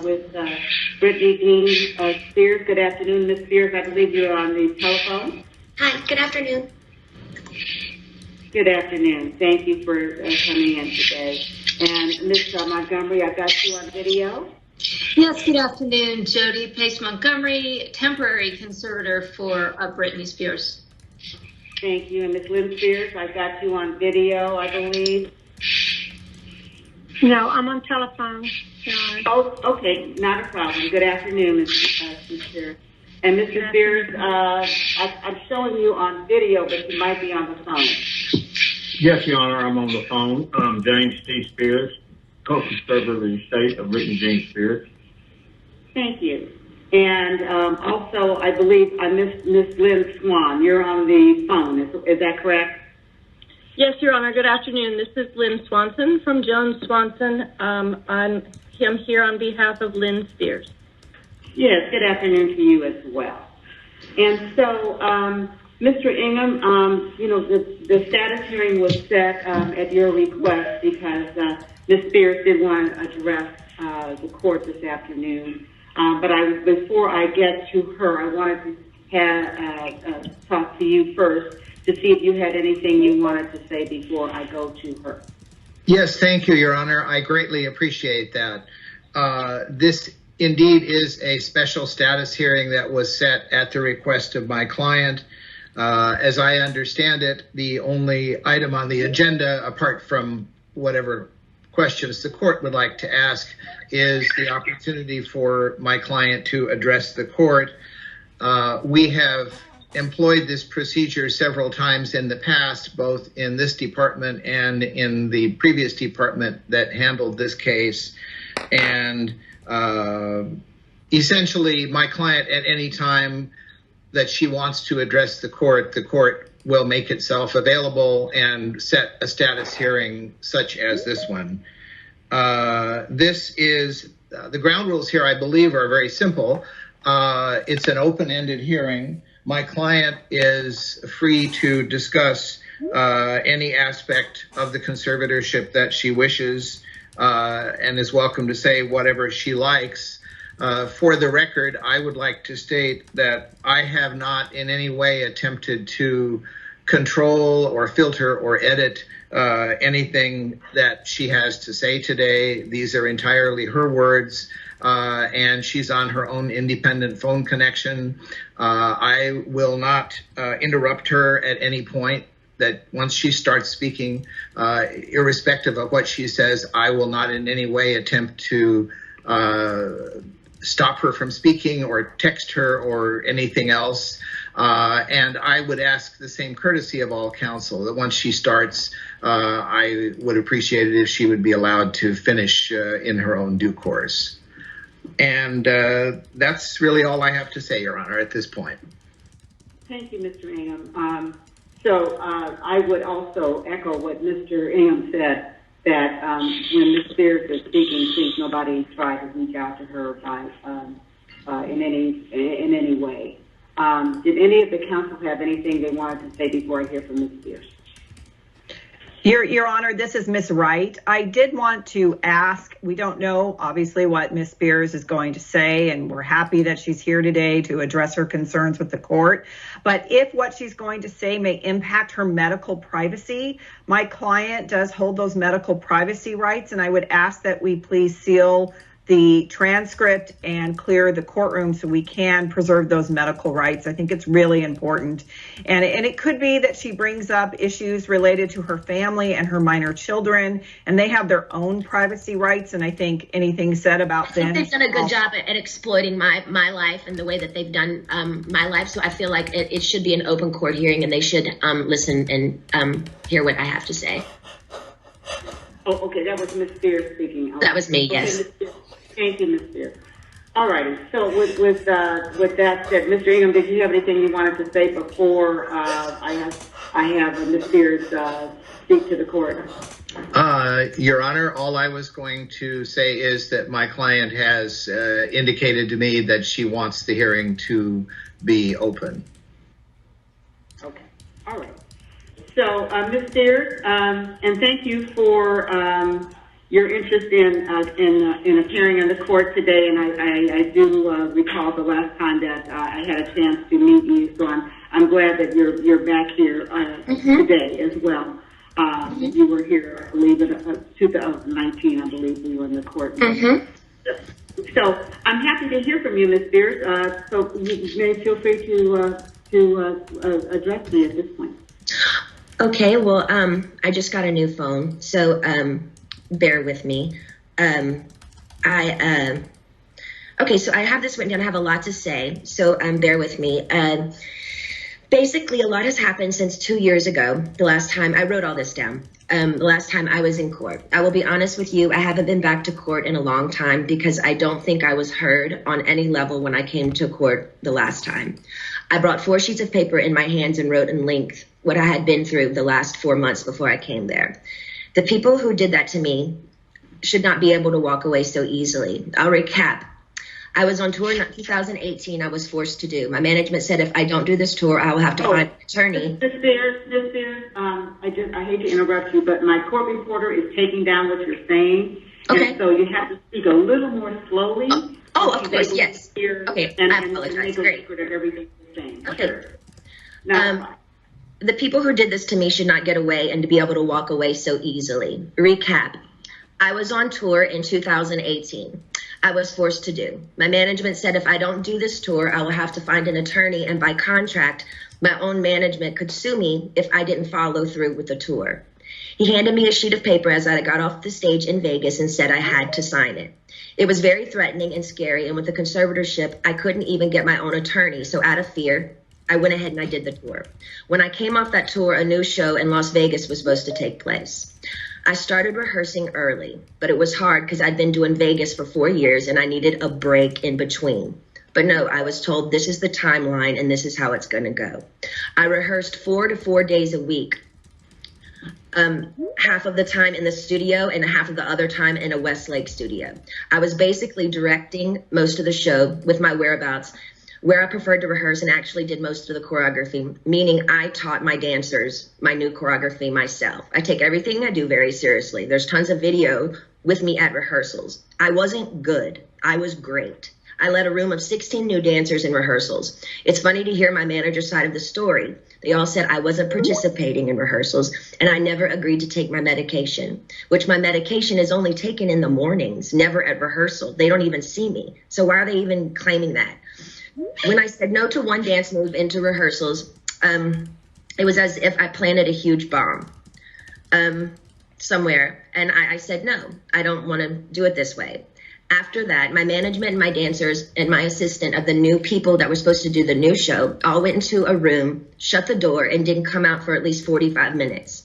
with Britney Jean Spears. Good afternoon, Ms. Spears. I believe you're on the telephone. Hi, good afternoon. Good afternoon. Thank you for coming in today. And Ms. Montgomery, I got you on video. Yes, good afternoon, Jody Pace Montgomery, temporary conservator for Britney Spears. Thank you. And Ms. Lynn Spears, I got you on video, I believe. No, I'm on telephone. Oh, okay, not a problem. Good afternoon, Ms. Spears. And Mr. Spears, I'm showing you on video, but you might be on the phone. Yes, Your Honor, I'm on the phone. James T. Spears, co-conservator of the estate of Britney Jean Spears. Thank you. And also, I believe I missed Miss Lynn Swan. You're on the phone. Is that correct? Yes, Your Honor. Good afternoon. This is Lynn Swanson from Jones Swanson. I'm here on behalf of Lynn Spears. Yes, good afternoon to you as well. And so, Mr. Ingham, you know, the status hearing was set at your request because Ms. Spears did want to address the court this afternoon. But before I get to her, I wanted to talk to you first to see if you had anything you wanted to say before I go to her. Yes, thank you, Your Honor. I greatly appreciate that. This indeed is a special status hearing that was set at the request of my client. As I understand it, the only item on the agenda, apart from whatever questions the court would like to ask, is the opportunity for my client to address the court. We have employed this procedure several times in the past, both in this department and in the previous department that handled this case. And essentially, my client, at any time that she wants to address the court will make itself available and set a status hearing such as this one. This is, the ground rules here, I believe, are very simple. It's an open-ended hearing. My client is free to discuss any aspect of the conservatorship that she wishes and is welcome to say whatever she likes. For the record, I would like to state that I have not in any way attempted to control or filter or edit anything that she has to say today. These are entirely her words, and she's on her own independent phone connection. I will not interrupt her at any point. That once she starts speaking, irrespective of what she says, I will not in any way attempt to stop her from speaking or text her or anything else. And I would ask the same courtesy of all counsel that once she starts, I would appreciate it if she would be allowed to finish in her own due course. And that's really all I have to say, Your Honor, at this point. Thank you, Mr. Ingham. So I would also echo what Mr. Ingham said, that when Ms. Spears is speaking, please nobody try to reach out to her by, in any way. Did any of the counsel have anything they wanted to say before I hear from Ms. Spears? Your Honor, this is Ms. Wright. I did want to ask, we don't know, obviously, what Ms. Spears is going to say, and we're happy that she's here today to address her concerns with the court. But if what she's going to say may impact her medical privacy, my client does hold those medical privacy rights, and I would ask that we please seal the transcript and clear the courtroom so we can preserve those medical rights. I think it's really important. And it could be that she brings up issues related to her family and her minor children, and they have their own privacy rights. And I think anything said about them. They've done a good job at exploiting my life and the way that they've done my life. So I feel like it should be an open court hearing, and they should listen and hear what I have to say. Oh, okay, that was Ms. Spears speaking. That was me, yes. Thank you, Ms. Spears. All righty. So with that said, Mr. Ingham, did you have anything you wanted to say before I have Ms. Spears speak to the court? Your Honor, all I was going to say is that my client has indicated to me that she wants the hearing to be open. Okay. All right. So, Ms. Spears, and thank you for your interest in appearing in the court today, and I do recall the last time that I had a chance to meet you. So I'm glad that you're back here today as well. You were here, I believe, in 2019. I believe we were in the court. So I'm happy to hear from you, Ms. Spears. So you may feel free to address me at this point. Okay, well, I just got a new phone, so bear with me. Okay, so I have this written down. I have a lot to say, so bear with me. Basically, a lot has happened since 2 years ago, the last time I wrote all this down. The last time I was in court. I will be honest with you, I haven't been back to court in a long time because I don't think I was heard on any level when I came to court the last time. I brought 4 sheets of paper in my hands and wrote in length what I had been through the last 4 months before I came there. The people who did that to me should not be able to walk away so easily. I'll recap. I was on tour in 2018. I was forced to do. My management said if I don't do this tour, I will have to find an attorney. Ms. Spears, I hate to interrupt you, but my court reporter is taking down what you're saying. Okay. And so you have to speak a little more slowly. Oh, of course, yes. Okay, I apologize. Great. Everything you're saying. Okay. Sure. Now, the people who did this to me should not get away and to be able to walk away so easily. Recap. I was on tour in 2018. I was forced to do. My management said if I don't do this tour, I will have to find an attorney, and by contract, my own management could sue me if I didn't follow through with the tour. He handed me a sheet of paper as I got off the stage in Vegas and said I had to sign it. It was very threatening and scary, and with the conservatorship, I couldn't even get my own attorney, so out of fear, I went ahead and I did the tour. When I came off that tour, a new show in Las Vegas was supposed to take place. I started rehearsing early, but it was hard because I'd been doing Vegas for 4 years and I needed a break in between. But no, I was told this is the timeline and this is how it's going to go. I rehearsed 4 to 4 days a week, half of the time in the studio and half of the other time in a Westlake studio. I was basically directing most of the show with my whereabouts, where I preferred to rehearse, and actually did most of the choreography, meaning I taught my dancers my new choreography myself. I take everything I do very seriously. There's tons of video with me at rehearsals. I wasn't good. I was great. I led a room of 16 new dancers in rehearsals. It's funny to hear my manager's side of the story. They all said I wasn't participating in rehearsals, and I never agreed to take my medication, which my medication is only taken in the mornings, never at rehearsal. They don't even see me. So why are they even claiming that? When I said no to one dance move into rehearsals, it was as if I planted a huge bomb somewhere. And I said, no, I don't want to do it this way. After that, my management and my dancers and my assistant of the new people that were supposed to do the new show all went into a room, shut the door, and didn't come out for at least 45 minutes.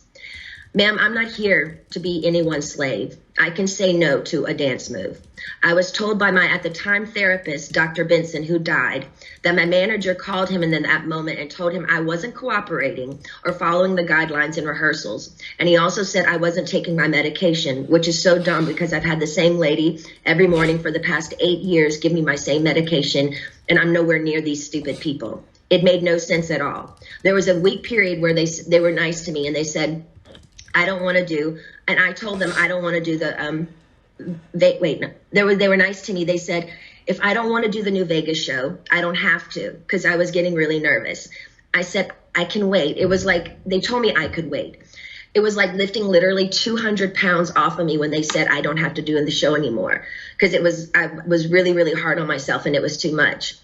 Ma'am, I'm not here to be anyone's slave. I can say no to a dance move. I was told by my, at the time, therapist, Dr. Benson, who died, that my manager called him in that moment and told him I wasn't cooperating or following the guidelines in rehearsals. And he also said I wasn't taking my medication, which is so dumb because I've had the same lady every morning for the past 8 years give me my same medication, and I'm nowhere near these stupid people. It made no sense at all. There was a week period where they were nice to me and they said, I don't want to do, and I told them I don't want to do the, they were nice to me. They said, if I don't want to do the new Vegas show, I don't have to, because I was getting really nervous. I said, I can wait. It was like, they told me I could wait. It was like lifting literally 200 pounds off of me when they said I don't have to do the show anymore, because I was really, really hard on myself and it was too much.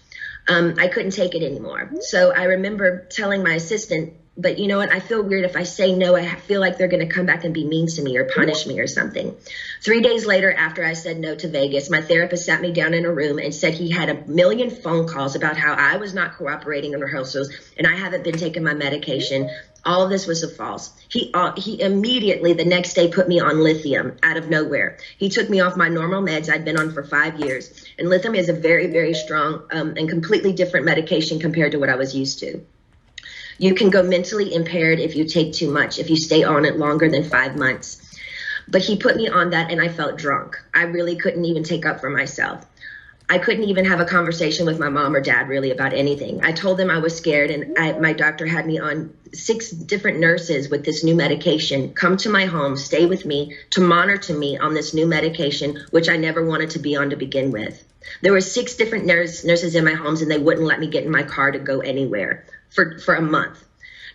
I couldn't take it anymore. So I remember telling my assistant, but you know what? I feel weird if I say no. I feel like they're going to come back and be mean to me or punish me or something. 3 days later, after I said no to Vegas, my therapist sat me down in a room and said he had a million phone calls about how I was not cooperating in rehearsals and I haven't been taking my medication. All of this was a false. He immediately the next day put me on lithium out of nowhere. He took me off my normal meds I'd been on for 5 years. And lithium is a very, very strong and completely different medication compared to what I was used to. You can go mentally impaired if you take too much, if you stay on it longer than 5 months. But he put me on that and I felt drunk. I really couldn't even take up for myself. I couldn't even have a conversation with my mom or dad really about anything. I told them I was scared, and my doctor had me on 6 different nurses with this new medication come to my home, stay with me, to monitor me on this new medication, which I never wanted to be on to begin with. There were 6 different nurses in my homes, and they wouldn't let me get in my car to go anywhere for a month.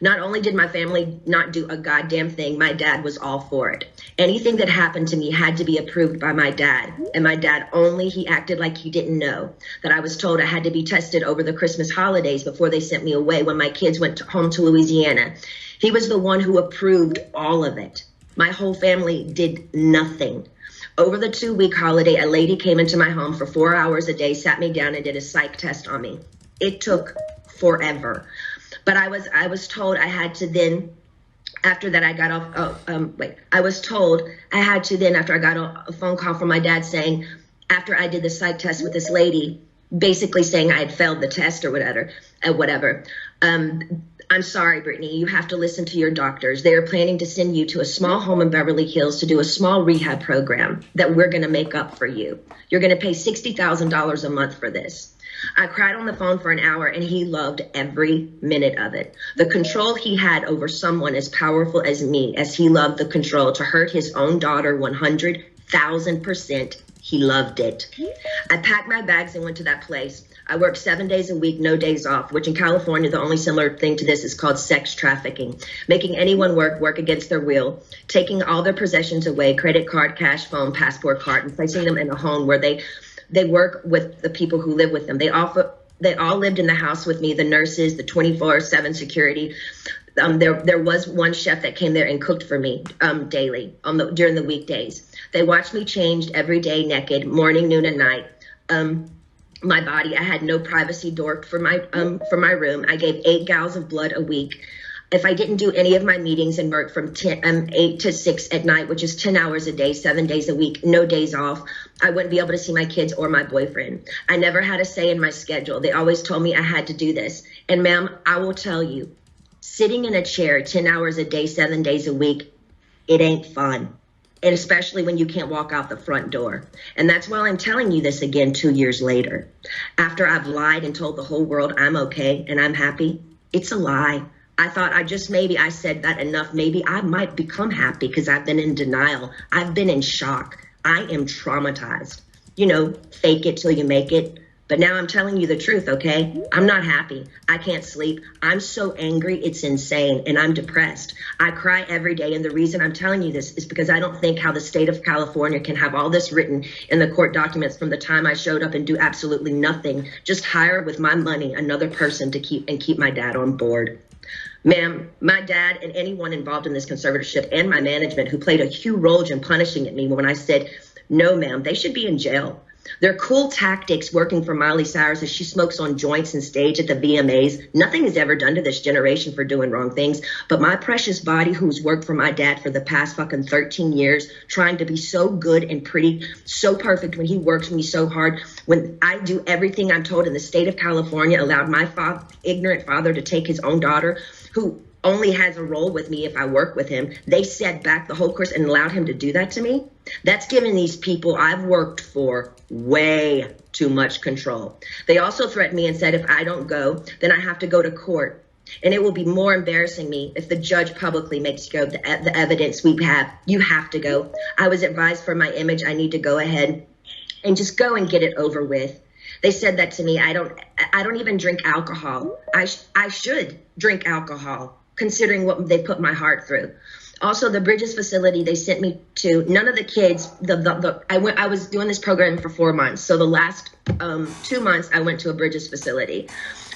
Not only did my family not do a goddamn thing, my dad was all for it. Anything that happened to me had to be approved by my dad. And my dad he acted like he didn't know that I was told I had to be tested over the Christmas holidays before they sent me away when my kids went home to Louisiana. He was the one who approved all of it. My whole family did nothing. Over the 2-week holiday, a lady came into my home for 4 hours a day, sat me down and did a psych test on me. It took forever. But I was told I had to then, after that I got off, I was told I had to then, after I got a phone call from my dad saying, after I did the psych test with this lady, basically saying I had failed the test or whatever, I'm sorry, Brittany, you have to listen to your doctors. They are planning to send you to a small home in Beverly Hills to do a small rehab program that we're going to make up for you. You're going to pay $60,000 a month for this. I cried on the phone for an hour, and he loved every minute of it. The control he had over someone as powerful as me, as he loved the control to hurt his own daughter 100,000%, he loved it. I packed my bags and went to that place. I worked 7 days a week, no days off, which in California, the only similar thing to this is called sex trafficking. Making anyone work against their will, taking all their possessions away, credit card, cash, phone, passport card, and placing them in a home where they work with the people who live with them. They all lived in the house with me, the nurses, the 24/7 security. There was one chef that came there and cooked for me daily during the weekdays. They watched me changed every day, naked, morning, noon, and night. My body, I had no privacy door for my room. I gave 8 gallons of blood a week. If I didn't do any of my meetings and work from 8 to 6 at night, which is 10 hours a day, 7 days a week, no days off, I wouldn't be able to see my kids or my boyfriend. I never had a say in my schedule. They always told me I had to do this. And ma'am, I will tell you, sitting in a chair 10 hours a day, 7 days a week, it ain't fun. And especially when you can't walk out the front door. And that's why I'm telling you this again 2 years later. After I've lied and told the whole world I'm okay and I'm happy, it's a lie. I thought maybe I said that enough. Maybe I might become happy because I've been in denial. I've been in shock. I am traumatized. Fake it till you make it. But now I'm telling you the truth, okay? I'm not happy. I can't sleep. I'm so angry, it's insane, and I'm depressed. I cry every day, and the reason I'm telling you this is because I don't think how the state of California can have all this written in the court documents from the time I showed up and do absolutely nothing, just hire with my money another person to keep my dad on board. Ma'am, my dad and anyone involved in this conservatorship and my management who played a huge role in punishing at me when I said, no, ma'am, they should be in jail. Their cool tactics working for Miley Cyrus as she smokes on joints and stage at the VMAs. Nothing is ever done to this generation for doing wrong things. But my precious body, who's worked for my dad for the past fucking 13 years, trying to be so good and pretty, so perfect when he works me so hard, when I do everything I'm told in the state of California, allowed my ignorant father to take his own daughter, who only has a role with me if I work with him. They set back the whole course and allowed him to do that to me. That's giving these people I've worked for way too much control. They also threatened me and said if I don't go, then I have to go to court. And it will be more embarrassing me if the judge publicly makes you go, the evidence we have, you have to go. I was advised for my image, I need to go ahead and just go and get it over with. They said that to me. I don't even drink alcohol. I should drink alcohol, considering what they put my heart through. Also, the Bridges facility they sent me to, none of the kids, I was doing this program for 4 months. So the last 2 months I went to a Bridges facility.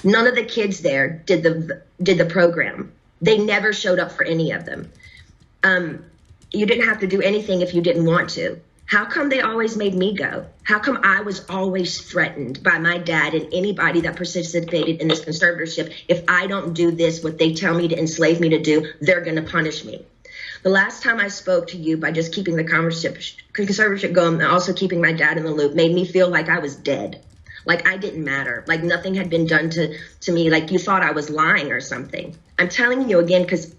None of the kids there did the program. They never showed up for any of them. You didn't have to do anything if you didn't want to. How come they always made me go? How come I was always threatened by my dad and anybody that participated in this conservatorship? If I don't do this, what they tell me to enslave me to do, they're going to punish me. The last time I spoke to you by just keeping the conservatorship going and also keeping my dad in the loop made me feel like I was dead, like I didn't matter, like nothing had been done to me, like you thought I was lying or something. I'm telling you again because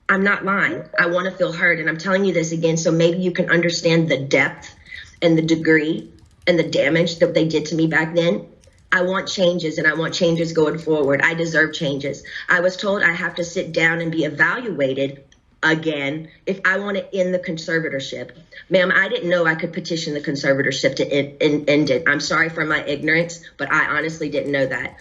I'm not lying. I want to feel heard, and I'm telling you this again so maybe you can understand the depth and the degree and the damage that they did to me back then. I want changes, and I want changes going forward. I deserve changes. I was told I have to sit down and be evaluated again if I want to end the conservatorship. Ma'am, I didn't know I could petition the conservatorship to end it. I'm sorry for my ignorance, but I honestly didn't know that.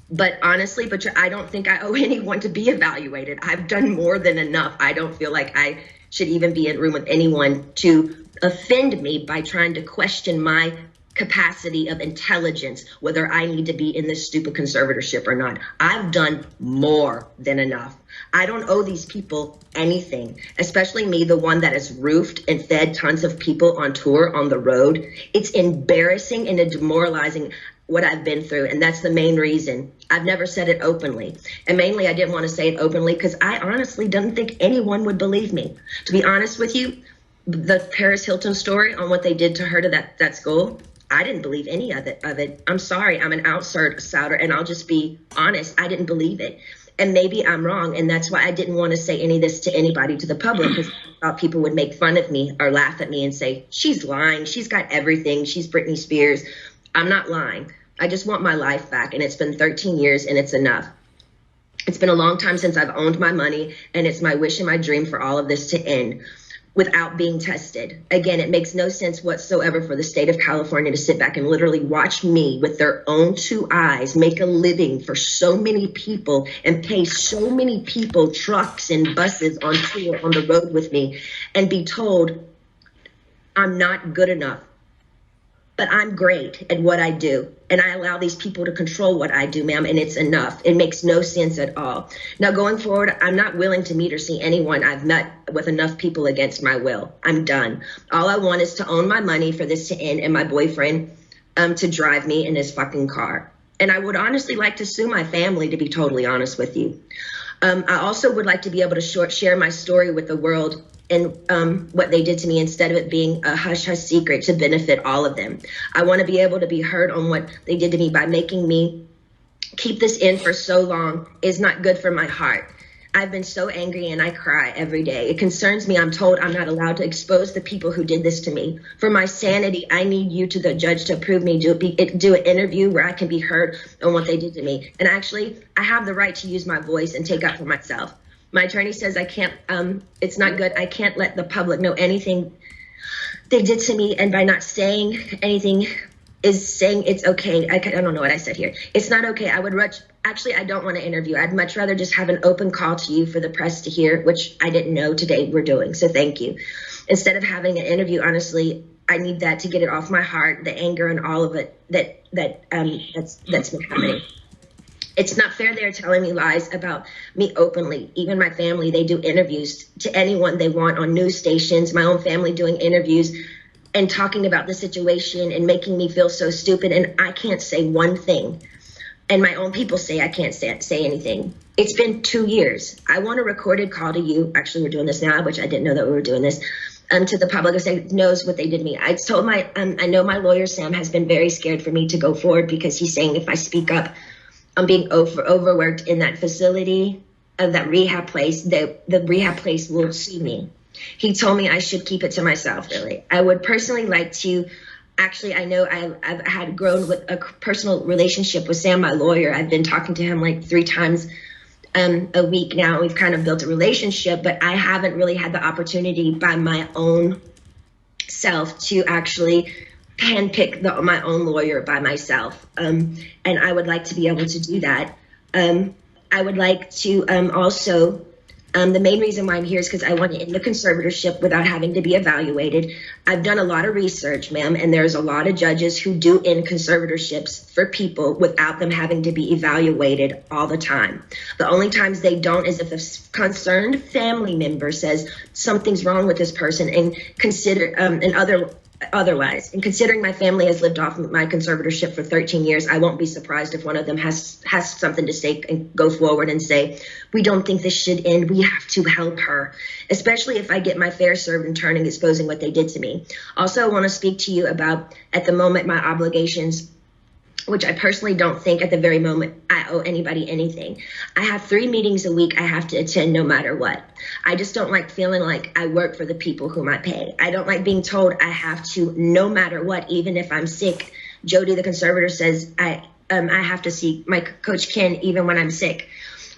But honestly, I don't think I owe anyone to be evaluated. I've done more than enough. I don't feel like I should even be in a room with anyone to offend me by trying to question my capacity of intelligence, whether I need to be in this stupid conservatorship or not. I've done more than enough. I don't owe these people anything, especially me, the one that has roofed and fed tons of people on tour on the road. It's embarrassing and demoralizing what I've been through, and that's the main reason. I've never said it openly, and mainly I didn't want to say it openly because I honestly didn't think anyone would believe me. To be honest with you, the Paris Hilton story on what they did to her to that school, I didn't believe any of it. I'm sorry, I'm an outsider, and I'll just be honest, I didn't believe it. And maybe I'm wrong, and that's why I didn't want to say any of this to anybody, to the public, because I thought people would make fun of me or laugh at me and say, she's lying, she's got everything, she's Britney Spears. I'm not lying. I just want my life back, and it's been 13 years, and it's enough. It's been a long time since I've owned my money, and it's my wish and my dream for all of this to end without being tested. Again, it makes no sense whatsoever for the state of California to sit back and literally watch me with their own two eyes make a living for so many people and pay so many people trucks and buses on tour on the road with me and be told I'm not good enough. But I'm great at what I do, and I allow these people to control what I do, ma'am, and it's enough. It makes no sense at all. Now, going forward, I'm not willing to meet or see anyone I've met with enough people against my will. I'm done. All I want is to own my money for this to end and my boyfriend to drive me in his fucking car. And I would honestly like to sue my family, to be totally honest with you. I also would like to be able to share my story with the world and what they did to me instead of it being a hush-hush secret to benefit all of them. I want to be able to be heard on what they did to me by making me keep this in for so long is not good for my heart. I've been so angry and I cry every day. It concerns me. I'm told I'm not allowed to expose the people who did this to me. For my sanity, I need you to the judge to approve me, do an interview where I can be heard on what they did to me. And actually, I have the right to use my voice and take up for myself. My attorney says I can't, it's not good. I can't let the public know anything they did to me. And by not saying anything is saying it's okay. I don't know what I said here. It's not okay. I don't want to interview. I'd much rather just have an open call to you for the press to hear, which I didn't know today we're doing. So thank you. Instead of having an interview, honestly, I need that to get it off my heart, the anger and all of it that's been happening. It's not fair they're telling me lies about me openly. Even my family, they do interviews to anyone they want on news stations. My own family doing interviews and talking about the situation and making me feel so stupid. And I can't say one thing. And my own people say I can't say anything. It's been 2 years. I want a recorded call to you. Actually, we're doing this now, which I didn't know that we were doing this. To the public who knows what they did to me. I told I know my lawyer, Sam, has been very scared for me to go forward because he's saying if I speak up, I'm being overworked in that facility of that rehab place. The rehab place will sue me. He told me I should keep it to myself, really. I would personally like to, actually, I know I've had grown with a personal relationship with Sam, my lawyer. I've been talking to him like 3 times a week now. We've kind of built a relationship, but I haven't really had the opportunity by my own self to actually handpick my own lawyer by myself. And I would like to be able to do that. I would like to also, the main reason why I'm here is because I want to end the conservatorship without having to be evaluated. I've done a lot of research, ma'am, and there's a lot of judges who do end conservatorships for people without them having to be evaluated all the time. The only times they don't is if a concerned family member says something's wrong with this person and otherwise. And considering my family has lived off my conservatorship for 13 years, I won't be surprised if one of them has something to say and go forward and say, we don't think this should end. We have to help her, especially if I get my fair served in turning, exposing what they did to me. Also, I want to speak to you about, at the moment, my obligations which I personally don't think at the very moment I owe anybody anything. I have 3 meetings a week I have to attend no matter what. I just don't like feeling like I work for the people whom I pay. I don't like being told I have to no matter what, even if I'm sick. Jody, the conservator, says I have to see my coach Ken even when I'm sick.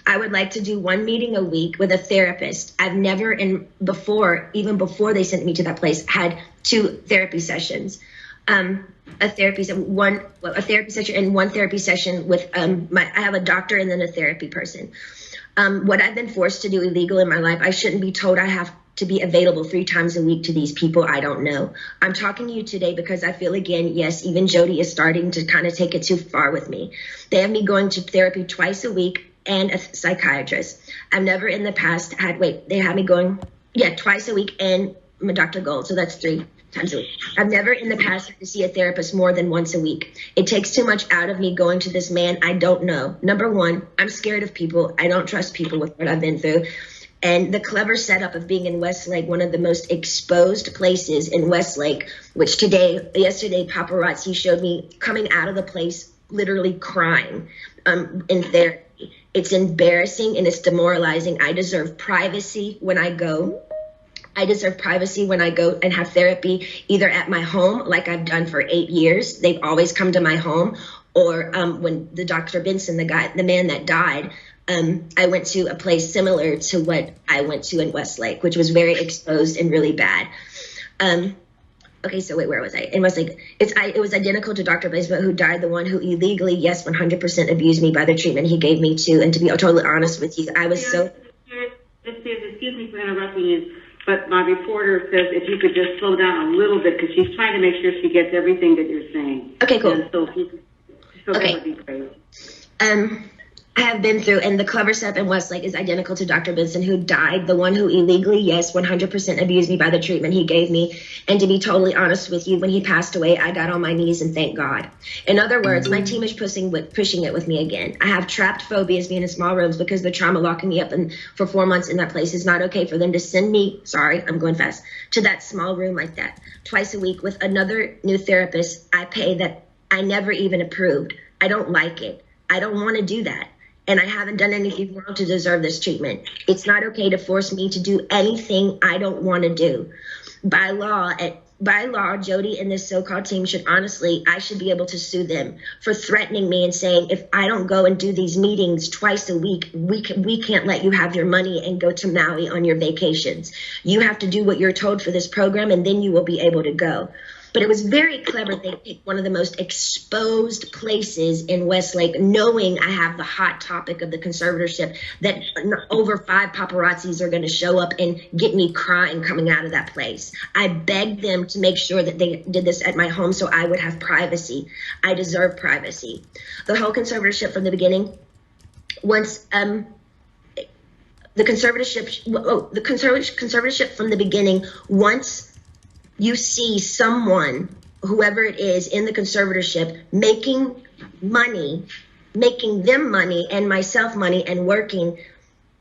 I would like to do 1 meeting a week with a therapist. I've never, even before they sent me to that place, had 2 therapy sessions. A therapy session and 1 therapy session with I have a doctor and then a therapy person. What I've been forced to do illegal in my life, I shouldn't be told I have to be available 3 times a week to these people I don't know. I'm talking to you today because I feel, again, yes, even Jody is starting to kind of take it too far with me. They have me going to therapy twice a week and a psychiatrist. I've never in the past they have me going, twice a week and Dr. Gold, so that's 3 times a week. I've never in the past had to see a therapist more than once a week. It takes too much out of me going to this man I don't know. Number 1, I'm scared of people. I don't trust people with what I've been through. And the clever setup of being in Westlake, one of the most exposed places in Westlake, which yesterday, paparazzi showed me coming out of the place literally crying in therapy. It's embarrassing and it's demoralizing. I deserve privacy when I go. I deserve privacy when I go and have therapy, either at my home, like I've done for 8 years. They've always come to my home. Or when the Dr. Benson, the man that died, I went to a place similar to what I went to in Westlake, which was very exposed and really bad. Okay, so wait, where was I? In Westlake, it was identical to Dr. Benson, who died, the one who illegally, 100% abused me by the treatment he gave me to. And to be totally honest with you, I was so... Excuse me for interrupting you, but my reporter says if you could just slow down a little bit because she's trying to make sure she gets everything that you're saying. Okay, cool. And so that would be great. I have been through, and the clever setup in Westlake is identical to Dr. Benson, who died, the one who illegally, 100% abused me by the treatment he gave me. And to be totally honest with you, when he passed away, I got on my knees and thanked God. In other words, my team is pushing it with me again. I have trapped phobias being in small rooms because the trauma locking me up for 4 months in that place. Is not okay for them to send me, I'm going fast, to that small room like that twice a week with another new therapist I pay that I never even approved. I don't like it. I don't want to do that. And I haven't done anything wrong to deserve this treatment. It's not okay to force me to do anything I don't want to do. By law, Jody and this so-called team I should be able to sue them for threatening me and saying, if I don't go and do these meetings twice a week, we can't let you have your money and go to Maui on your vacations. You have to do what you're told for this program, and then you will be able to go. But it was very clever. They picked one of the most exposed places in Westlake, knowing I have the hot topic of the conservatorship, that over 5 paparazzis are going to show up and get me crying coming out of that place. I begged them to make sure that they did this at my home so I would have privacy. I deserve privacy. The whole conservatorship from the beginning, once the conservatorship from the beginning, once you see someone, whoever it is in the conservatorship, making them money and myself money and working,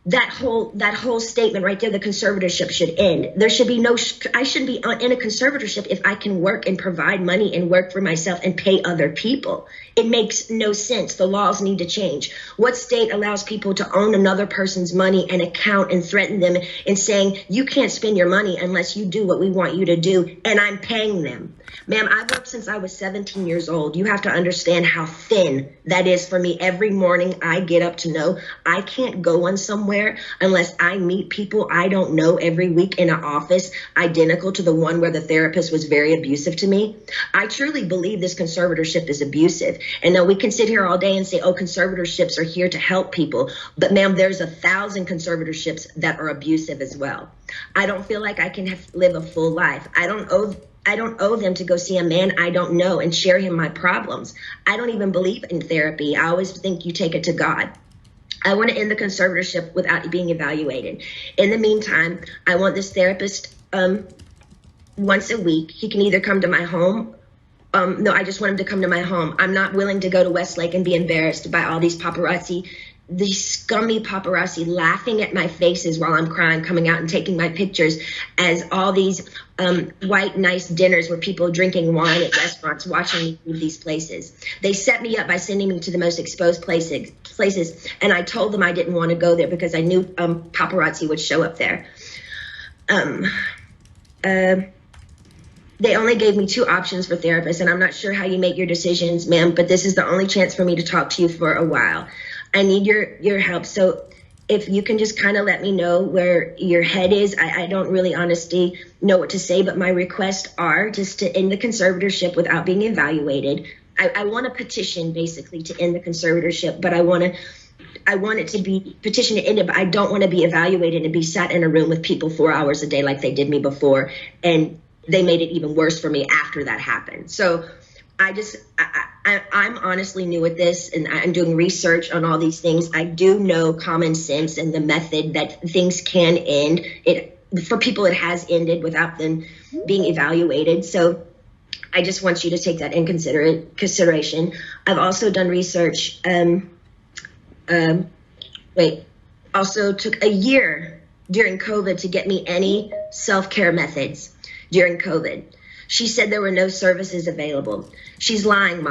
that whole statement right there, the conservatorship should end. There should be I shouldn't be in a conservatorship if I can work and provide money and work for myself and pay other people. It makes no sense. The laws need to change. What state allows people to own another person's money and account and threaten them and saying, you can't spend your money unless you do what we want you to do, and I'm paying them? Ma'am, I've worked since I was 17 years old. You have to understand how thin that is for me. Every morning I get up to know I can't go on somewhere unless I meet people I don't know every week in an office identical to the one where the therapist was very abusive to me. I truly believe this conservatorship is abusive. And now we can sit here all day and say, oh, conservatorships are here to help people. But ma'am, there's 1,000 conservatorships that are abusive as well. I don't feel like I can live a full life. I don't owe them to go see a man I don't know and share him my problems. I don't even believe in therapy. I always think you take it to God. I want to end the conservatorship without being evaluated. In the meantime, I want this therapist once a week. He can either come to my home. No, I just want him to come to my home. I'm not willing to go to Westlake and be embarrassed by all these paparazzi these scummy paparazzi laughing at my faces while I'm crying, coming out and taking my pictures as all these white, nice dinners where people drinking wine at restaurants, watching me leave these places. They set me up by sending me to the most exposed places, and I told them I didn't want to go there because I knew paparazzi would show up there. They only gave me 2 options for therapists, and I'm not sure how you make your decisions, ma'am, but this is the only chance for me to talk to you for a while. I need your help. So if you can just kind of let me know where your head is. I don't really honestly know what to say, but my requests are just to end the conservatorship without being evaluated. I want a petition basically to end the conservatorship, but I want it to be petition to end it, but I don't want to be evaluated and be sat in a room with people 4 hours a day like they did me before. And they made it even worse for me after that happened. So I'm honestly new at this, and I'm doing research on all these things. I do know common sense and the method that things can end. For people, it has ended without them being evaluated. So I just want you to take that in consideration. I've also done research. Also took a year during COVID to get me any self-care methods during COVID. She said there were no services available. She's lying,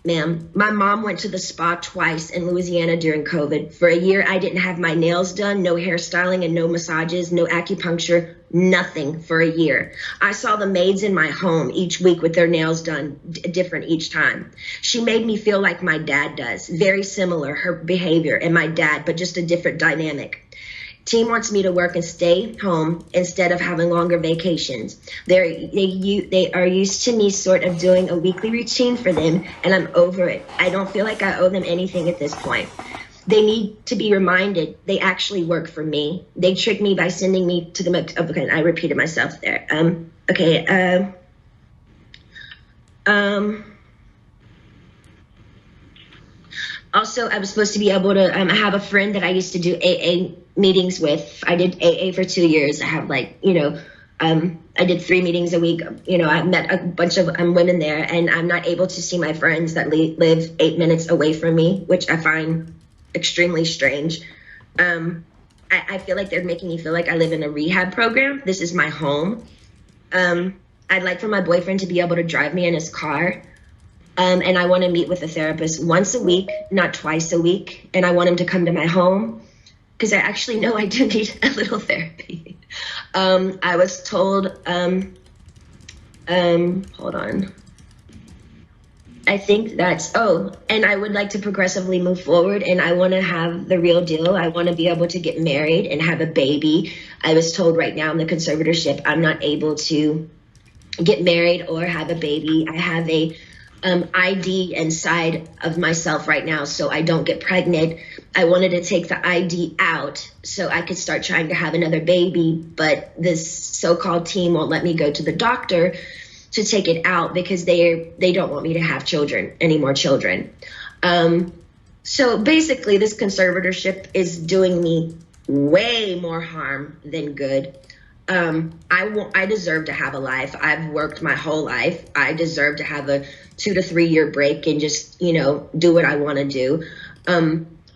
ma'am. My mom went to the spa twice in Louisiana during COVID. For a year, I didn't have my nails done, no hairstyling and no massages, no acupuncture, nothing for a year. I saw the maids in my home each week with their nails done different each time. She made me feel like my dad does, very similar, her behavior and my dad, but just a different dynamic. Team wants me to work and stay home instead of having longer vacations. They are used to me sort of doing a weekly routine for them, and I'm over it. I don't feel like I owe them anything at this point. They need to be reminded they actually work for me. They tricked me by sending me to the, okay, I repeated myself there. Also, I was supposed to be able to have a friend that I used to do AA meetings with. I did AA for 2 years. I have I did 3 meetings a week. I met a bunch of women there, and I'm not able to see my friends that live 8 minutes away from me, which I find extremely strange. I feel like they're making me feel like I live in a rehab program. This is my home. I'd like for my boyfriend to be able to drive me in his car. And I want to meet with a therapist once a week, not twice a week. And I want him to come to my home because I actually know I do need a little therapy. I was told, hold on. I think that's, and I would like to progressively move forward, and I want to have the real deal. I want to be able to get married and have a baby. I was told right now in the conservatorship, I'm not able to get married or have a baby. I have a ID inside of myself right now, so I don't get pregnant. I wanted to take the ID out so I could start trying to have another baby, but this so-called team won't let me go to the doctor to take it out because they don't want me to have any more children. So basically, this conservatorship is doing me way more harm than good. I deserve to have a life. I've worked my whole life. I deserve to have a 2 to 3 year break and just, do what I want to do.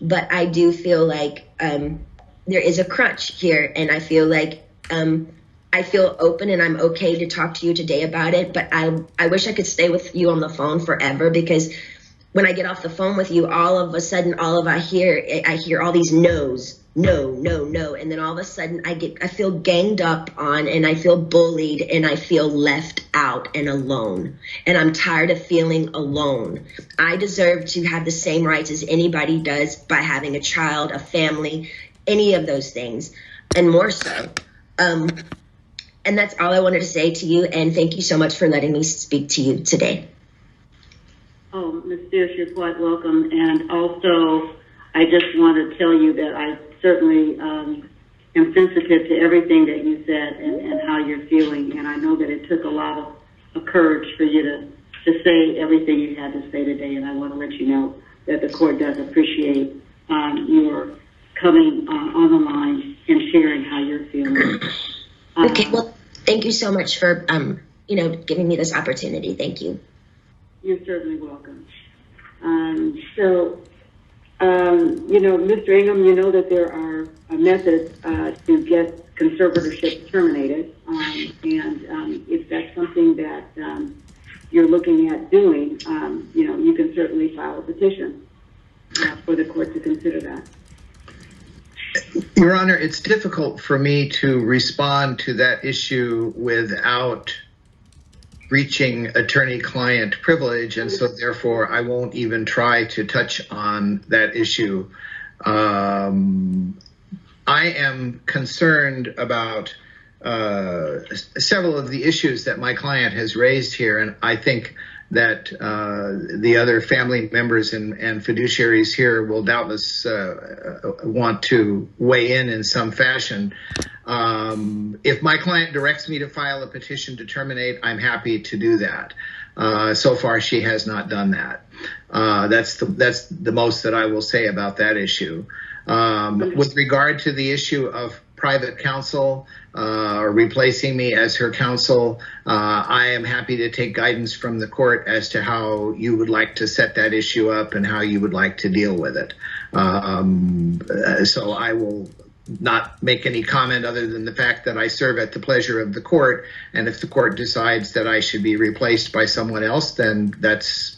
But I do feel like there is a crutch here, and I feel like I feel open and I'm okay to talk to you today about it. But I wish I could stay with you on the phone forever, because when I get off the phone with you, all of a sudden, I hear all these no's. No. And then all of a sudden I feel ganged up on, and I feel bullied, and I feel left out and alone. And I'm tired of feeling alone. I deserve to have the same rights as anybody does by having a child, a family, any of those things, and more so. And that's all I wanted to say to you. And thank you so much for letting me speak to you today. Oh, Ms. Spears, you're quite welcome. And also, I just want to tell you that I certainly am sensitive to everything that you said and how you're feeling. And I know that it took a lot of courage for you to say everything you had to say today. And I want to let you know that the court does appreciate your coming on the line and sharing how you're feeling. Okay, well, thank you so much for, giving me this opportunity. Thank you. You're certainly welcome. So You know, Mr. Ingham, you know that there are methods to get conservatorship terminated, and if that's something that you're looking at doing, you know, you can certainly file a petition for the court to consider that. Your Honor, it's difficult for me to respond to that issue without breaching attorney-client privilege, and so therefore I won't even try to touch on that issue. I am concerned about several of the issues that my client has raised here, and I think that the other family members and fiduciaries here will doubtless want to weigh in some fashion. If my client directs me to file a petition to terminate, I'm happy to do that. So far, she has not done that. That's the most that I will say about that issue. With regard to the issue of private counsel or replacing me as her counsel, I am happy to take guidance from the court as to how you would like to set that issue up and how you would like to deal with it. So I will not make any comment other than the fact that I serve at the pleasure of the court, and if the court decides that I should be replaced by someone else, then that's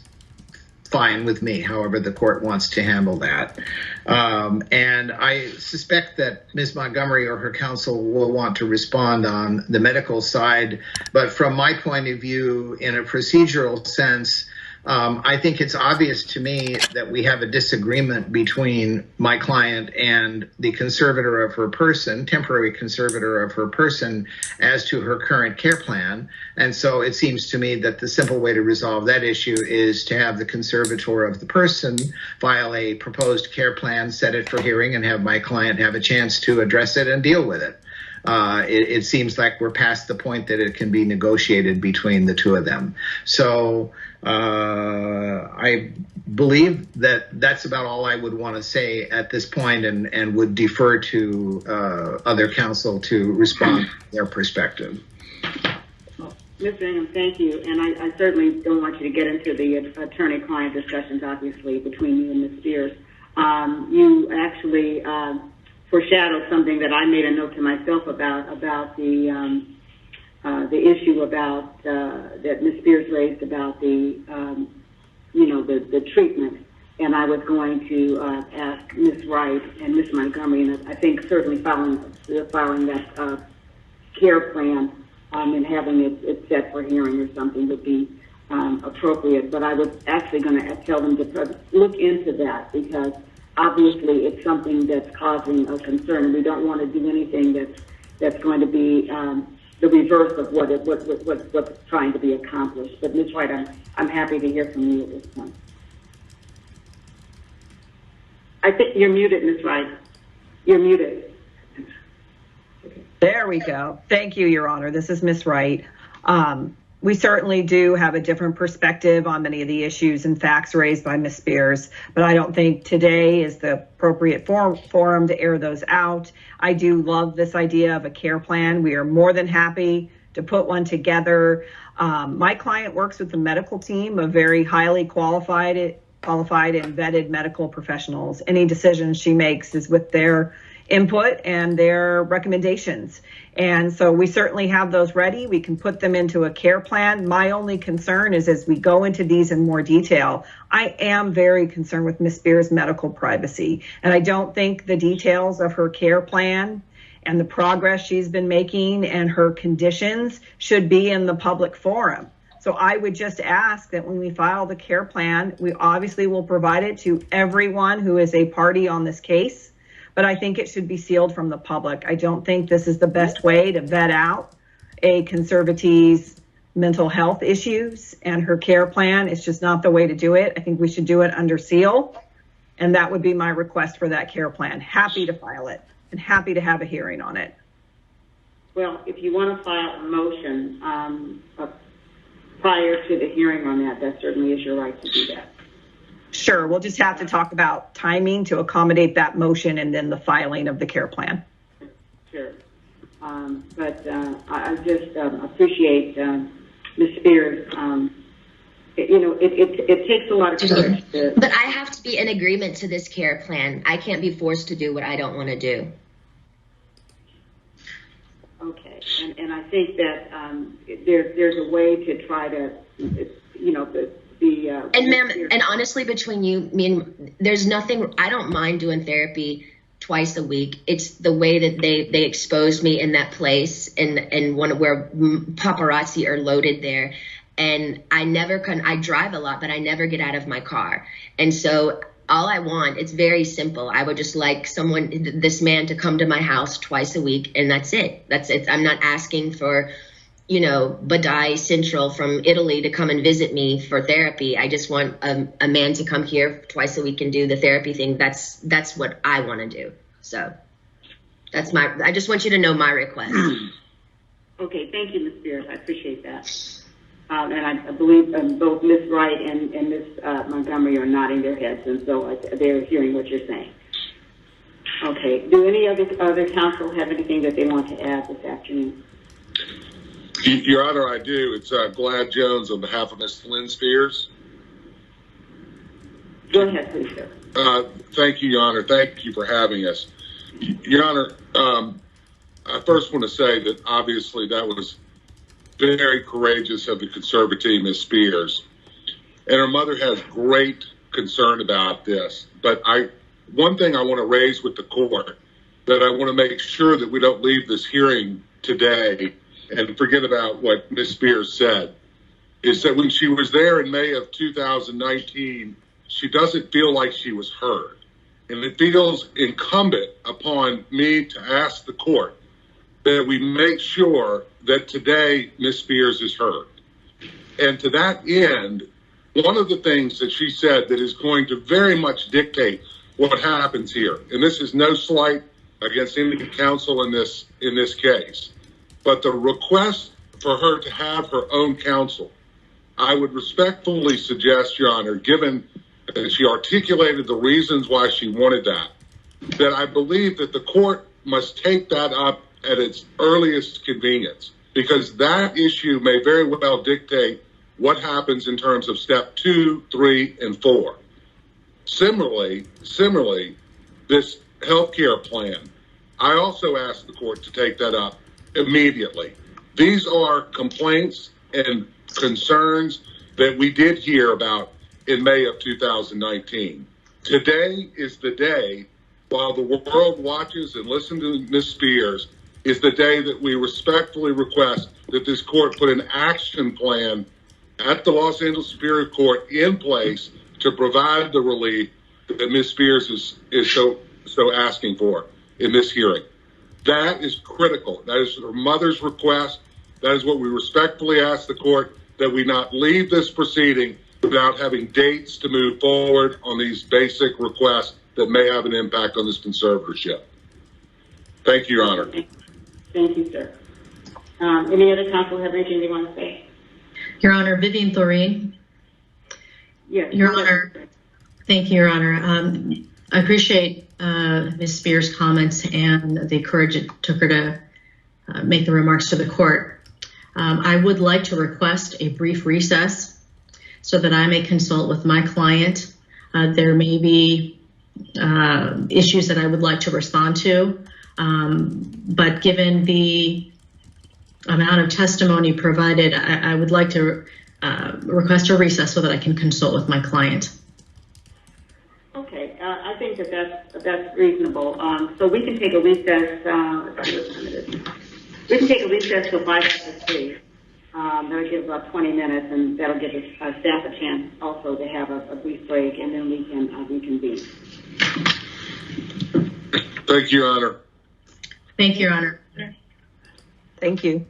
fine with me, however the court wants to handle that. And I suspect that Ms. Montgomery or her counsel will want to respond on the medical side, but from my point of view, in a procedural sense, I think it's obvious to me that we have a disagreement between my client and the conservator of her person, temporary conservator of her person, as to her current care plan. And so it seems to me that the simple way to resolve that issue is to have the conservator of the person file a proposed care plan, set it for hearing, and have my client have a chance to address it and deal with it. It seems like we're past the point that it can be negotiated between the two of them. So I believe that that's about all I would want to say at this point, and would defer to other counsel to respond to their perspective. Mr. Ingham, thank you. And I certainly don't want you to get into the attorney-client discussions, obviously, between you and Ms. Spears. You actually foreshadowed something that I made a note to myself about the issue about that Ms. Spears raised about the treatment, and I was going to ask Ms. Wright and Ms. Montgomery, and I think certainly following that care plan and having it set for hearing or something would be appropriate. But I was actually going to tell them to look into that, because obviously it's something that's causing a concern. We don't want to do anything that's going to be the reverse of what's trying to be accomplished. But Ms. Wright, I'm happy to hear from you at this point. I think you're muted, Ms. Wright. You're muted. There we go. Thank you, Your Honor. This is Ms. Wright. We certainly do have a different perspective on many of the issues and facts raised by Ms. Spears, but I don't think today is the appropriate forum to air those out. I do love this idea of a care plan. We are more than happy to put one together. My client works with a medical team of very highly qualified and vetted medical professionals. Any decision she makes is with their input and their recommendations. And so we certainly have those ready. We can put them into a care plan. My only concern is, as we go into these in more detail, I am very concerned with Ms. Spears' medical privacy. And I don't think the details of her care plan and the progress she's been making and her conditions should be in the public forum. So I would just ask that when we file the care plan, we obviously will provide it to everyone who is a party on this case, but I think it should be sealed from the public. I don't think this is the best way to vet out a conservatee's mental health issues and her care plan. It's just not the way to do it. I think we should do it under seal, and that would be my request for that care plan. Happy to file it and happy to have a hearing on it. Well, if you want to file a motion prior to the hearing on that certainly is your right to do that. Sure, we'll just have to talk about timing to accommodate that motion and then the filing of the care plan. Sure. But I just appreciate Ms. Spears it takes a lot of courage. But I have to be in agreement to this care plan. I can't be forced to do what I don't want to do. Okay, and I think that there's a way to try to, And ma'am, and honestly, between you, me, and there's nothing. I don't mind doing therapy twice a week. It's the way that they exposed me in that place, and one where paparazzi are loaded there, and I drive a lot, but I never get out of my car, and so. All I want, it's very simple. I would just like this man to come to my house twice a week, and that's it. That's it. I'm not asking for, Badai Central from Italy to come and visit me for therapy. I just want a man to come here twice a week and do the therapy thing. That's what I want to do. So I just want you to know my request. Okay, thank you, Ms. Spears. I appreciate that. And I believe both Ms. Wright and Ms. Montgomery are nodding their heads, and so they're hearing what you're saying. Okay. Do any other counsel have anything that they want to add this afternoon? Your Honor, I do. It's Glad Jones on behalf of Ms. Lynn Spears. Go ahead, please, sir. Thank you, Your Honor. Thank you for having us. Your Honor, I first want to say that obviously that was very courageous of the conservatee, Ms. Spears. And her mother has great concern about this. But one thing I want to raise with the court that I want to make sure that we don't leave this hearing today and forget about what Ms. Spears said, is that when she was there in May of 2019, she doesn't feel like she was heard. And it feels incumbent upon me to ask the court that we make sure that today Ms. Spears is heard. And to that end, one of the things that she said that is going to very much dictate what happens here, and this is no slight against any counsel in this case, but the request for her to have her own counsel, I would respectfully suggest, Your Honor, given that she articulated the reasons why she wanted that I believe that the court must take that up at its earliest convenience, because that issue may very well dictate what happens in terms of step 2, 3, and 4. Similarly, this healthcare plan, I also asked the court to take that up immediately. These are complaints and concerns that we did hear about in May of 2019. Today is the day, while the world watches and listens to Ms. Spears, is the day that we respectfully request that this court put an action plan at the Los Angeles Superior Court in place to provide the relief that Ms. Spears is so asking for in this hearing. That is critical. That is her mother's request. That is what we respectfully ask the court, that we not leave this proceeding without having dates to move forward on these basic requests that may have an impact on this conservatorship. Thank you, Your Honor. Thank you, sir. Any other counsel have anything they want to say? Your Honor, Vivian Thoreen. Yes. Your Honor, thank you, Your Honor. I appreciate Ms. Spears' comments and the courage it took her to make the remarks to the court. I would like to request a brief recess so that I may consult with my client. There may be issues that I would like to respond to, but given the amount of testimony provided, I would like to request a recess so that I can consult with my client. Okay, I think that's reasonable. So we can take a recess. We can take a recess till 5:03. That'll give about 20 minutes, and that'll give us staff a chance also to have a brief break, and then we can reconvene. Thank you, Your Honor. Thank you, Your Honor. Thank you.